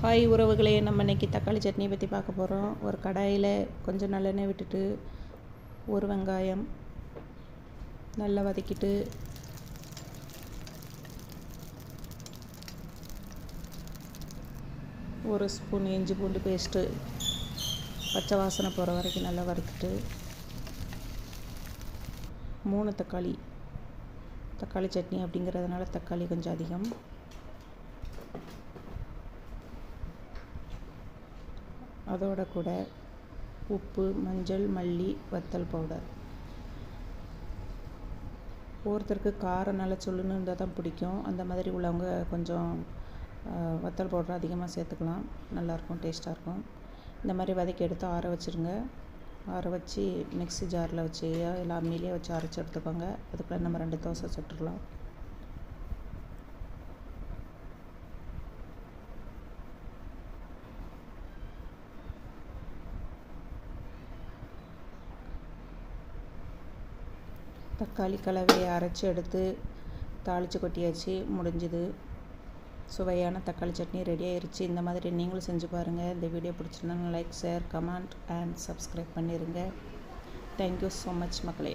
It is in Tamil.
ஹாய் உறவுகளே, நம்ம இன்றைக்கி தக்காளி சட்னி பற்றி பார்க்க போகிறோம். ஒரு கடாயில் கொஞ்சம் நல்லெண்ணெய் விட்டுட்டு ஒரு வெங்காயம் நல்லா வதக்கிட்டு ஒரு ஸ்பூன் இஞ்சி பூண்டு பேஸ்ட்டு பச்சை வாசனை போகிற வரைக்கும் நல்லா வறுத்துட்டு 3 தக்காளி சட்னி அப்படிங்கிறதுனால தக்காளி கொஞ்சம் அதிகம். அதோட கூட உப்பு, மஞ்சள், மல்லி, வத்தல் பவுடர். ஒருத்தருக்கு காரம் நல்லா சொல்லுன்னு இருந்தால் தான் பிடிக்கும். அந்த மாதிரி உள்ளவங்க கொஞ்சம் வத்தல் பவுடர் அதிகமாக சேர்த்துக்கலாம். நல்லாயிருக்கும், டேஸ்ட்டாக இருக்கும். இந்த மாதிரி வதக்கி எடுத்து ஆற வச்சுருங்க. ஆற வச்சு மிக்ஸி ஜாரில் வச்சு இல்லை அம்மியிலே வச்சு அரைச்சி எடுத்துக்கோங்க. அதுக்குள்ளே நம்ம 2 தோசை சுட்டுடலாம். தக்காளி கலவையை அரைச்சி எடுத்து தாளித்து கொட்டியாச்சு, முடிஞ்சுது. சுவையான தக்காளி சட்னி ரெடி ஆயிடுச்சு. இந்த மாதிரி நீங்களும் செஞ்சு பாருங்கள். இந்த வீடியோ பிடிச்சிருந்தா like, share, comment and subscribe பண்ணிடுங்க. தேங்க்யூ ஸோ மச் மக்களே.